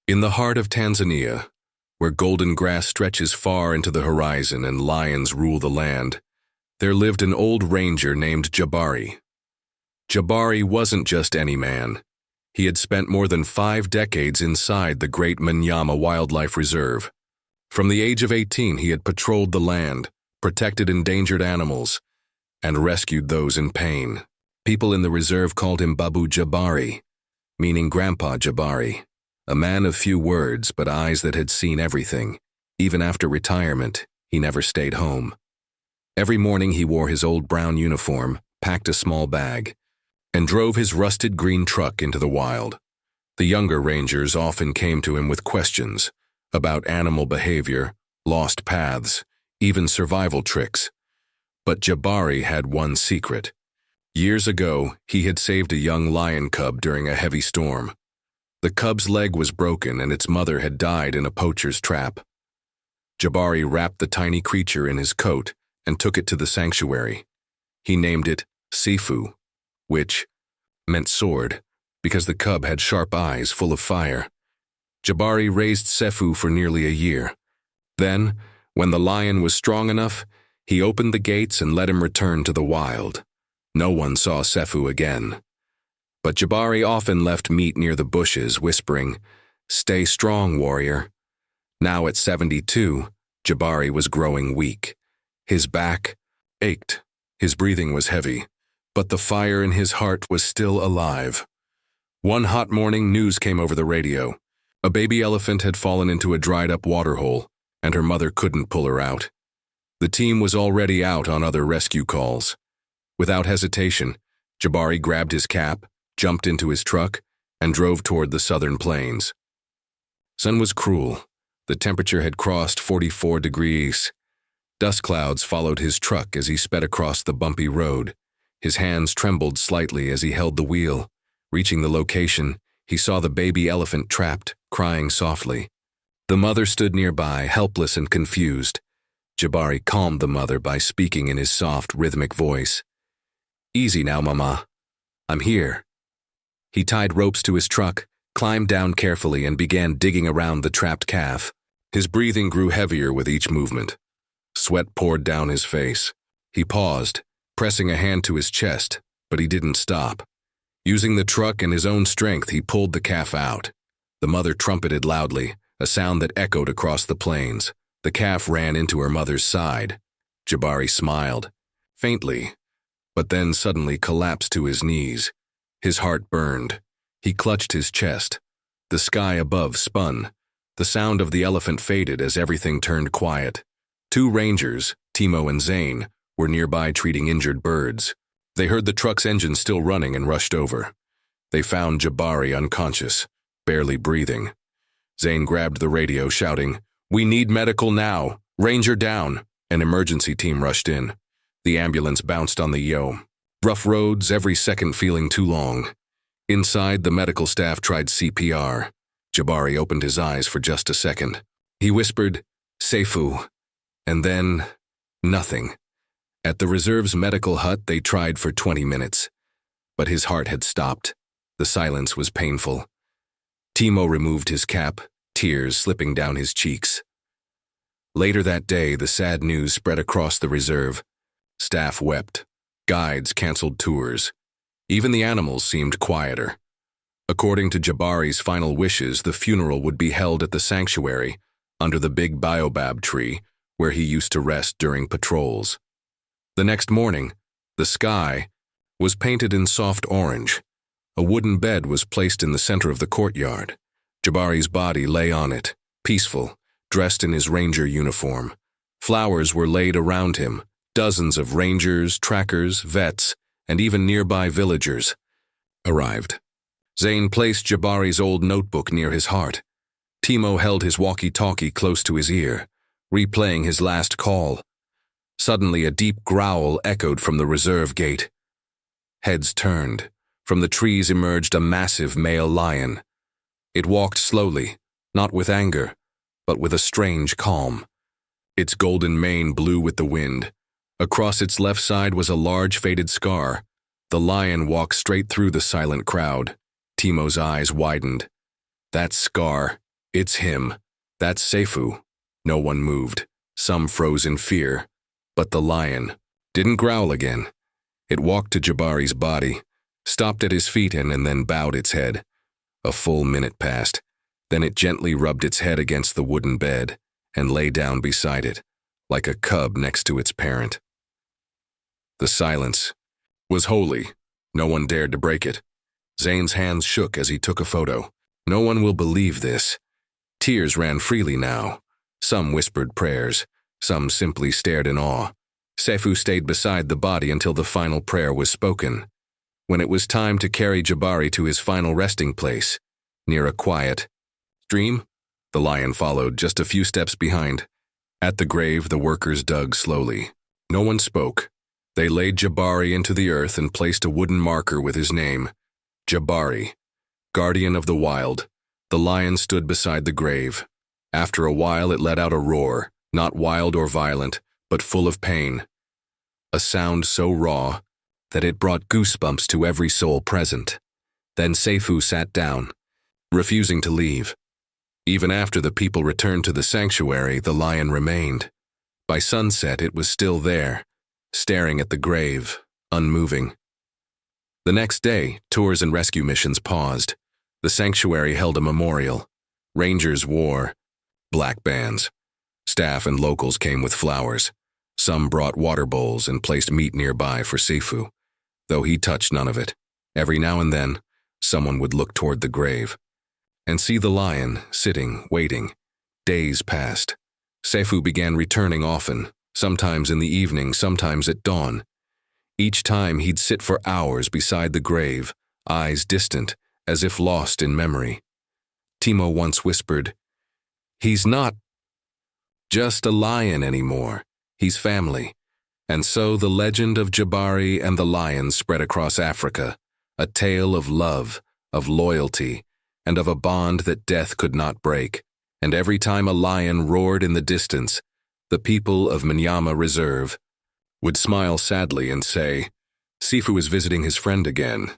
In the heart of Tanzania, where golden grass stretches far into the horizon and lions rule the land, there lived an old ranger named Jabari. Jabari wasn't just any man. He had spent more than 5 decades inside the Great Manyama Wildlife Reserve. From the age of 18, he had patrolled the land, protected endangered animals, and rescued those in pain. People in the reserve called him Babu Jabari, meaning Grandpa Jabari, a man of few words but eyes that had seen everything. Even after retirement, he never stayed home. Every morning he wore his old brown uniform, packed a small bag, and drove his rusted green truck into the wild. The younger rangers often came to him with questions about animal behavior, lost paths, even survival tricks. But Jabari had one secret. Years ago, he had saved a young lion cub during a heavy storm. The cub's leg was broken and its mother had died in a poacher's trap. Jabari wrapped the tiny creature in his coat and took it to the sanctuary. He named it Sifu, which meant sword, because the cub had sharp eyes full of fire. Jabari raised Sefu for nearly a year. Then, when the lion was strong enough, he opened the gates and let him return to the wild. No one saw Sefu again. But Jabari often left meat near the bushes, whispering, "Stay strong, warrior." Now at 72, Jabari was growing weak. His back ached, his breathing was heavy, but the fire in his heart was still alive. One hot morning, news came over the radio. A baby elephant had fallen into a dried-up waterhole, and her mother couldn't pull her out. The team was already out on other rescue calls. Without hesitation, Jabari grabbed his cap, jumped into his truck, and drove toward the southern plains. Sun was cruel. The temperature had crossed 44 degrees. Dust clouds followed his truck as he sped across the bumpy road. His hands trembled slightly as he held the wheel. Reaching the location, he saw the baby elephant trapped, crying softly. The mother stood nearby, helpless and confused. Jabari calmed the mother by speaking in his soft, rhythmic voice. "Easy now, Mama. I'm here." He tied ropes to his truck, climbed down carefully, and began digging around the trapped calf. His breathing grew heavier with each movement. Sweat poured down his face. He paused, pressing a hand to his chest, but he didn't stop. Using the truck and his own strength, he pulled the calf out. The mother trumpeted loudly, a sound that echoed across the plains. The calf ran into her mother's side. Jabari smiled, faintly, but then suddenly collapsed to his knees. His heart burned. He clutched his chest. The sky above spun. The sound of the elephant faded as everything turned quiet. 2 rangers, Timo and Zane, were nearby treating injured birds. They heard the truck's engine still running and rushed over. They found Jabari unconscious, barely breathing. Zane grabbed the radio, shouting, "We need medical now! Ranger down!" An emergency team rushed in. The ambulance bounced on the yo. Rough roads, every second feeling too long. Inside, the medical staff tried CPR. Jabari opened his eyes for just a second. He whispered, "Sefu," and then nothing. At the reserve's medical hut, they tried for 20 minutes, but his heart had stopped. The silence was painful. Timo removed his cap, tears slipping down his cheeks. Later that day, the sad news spread across the reserve. Staff wept. Guides canceled tours. Even the animals seemed quieter. According to Jabari's final wishes, the funeral would be held at the sanctuary, under the big baobab tree, where he used to rest during patrols. The next morning, the sky was painted in soft orange. A wooden bed was placed in the center of the courtyard. Jabari's body lay on it, peaceful, dressed in his ranger uniform. Flowers were laid around him. Dozens of rangers, trackers, vets, and even nearby villagers arrived. Zane placed Jabari's old notebook near his heart. Timo held his walkie-talkie close to his ear, replaying his last call. Suddenly, a deep growl echoed from the reserve gate. Heads turned. From the trees emerged a massive male lion. It walked slowly, not with anger, but with a strange calm. Its golden mane blew with the wind. Across its left side was a large faded scar. The lion walked straight through the silent crowd. Timo's eyes widened. That scar, It's him. That's Seifu. No one moved. Some froze in fear. But the lion didn't growl again. It walked to Jabari's body, stopped at his feet and then bowed its head. A full minute passed. Then it gently rubbed its head against the wooden bed and lay down beside it, like a cub next to its parent. The silence was holy. No one dared to break it. Zane's hands shook as he took a photo. No one will believe this. Tears ran freely now. Some whispered prayers. Some simply stared in awe. Seifu stayed beside the body until the final prayer was spoken. When it was time to carry Jabari to his final resting place, near a quiet stream, the lion followed just a few steps behind. At the grave, the workers dug slowly. No one spoke. They laid Jabari into the earth and placed a wooden marker with his name. Jabari, guardian of the wild. The lion stood beside the grave. After a while, it let out a roar, not wild or violent, but full of pain. A sound so raw that it brought goosebumps to every soul present. Then Seifu sat down, refusing to leave. Even after the people returned to the sanctuary, the lion remained. By sunset, it was still there, staring at the grave, unmoving. The next day, tours and rescue missions paused. The sanctuary held a memorial. Rangers wore black bands. Staff and locals came with flowers. Some brought water bowls and placed meat nearby for Seifu, though he touched none of it. Every now and then, someone would look toward the grave and see the lion sitting, waiting. Days passed. Seifu began returning often, sometimes in the evening, sometimes at dawn. Each time he'd sit for hours beside the grave, eyes distant, as if lost in memory. Timo once whispered, "He's not just a lion anymore. He's family." And so the legend of Jabari and the lion spread across Africa, a tale of love, of loyalty, and of a bond that death could not break. And every time a lion roared in the distance, the people of Manyama Reserve would smile sadly and say, "Seifu is visiting his friend again."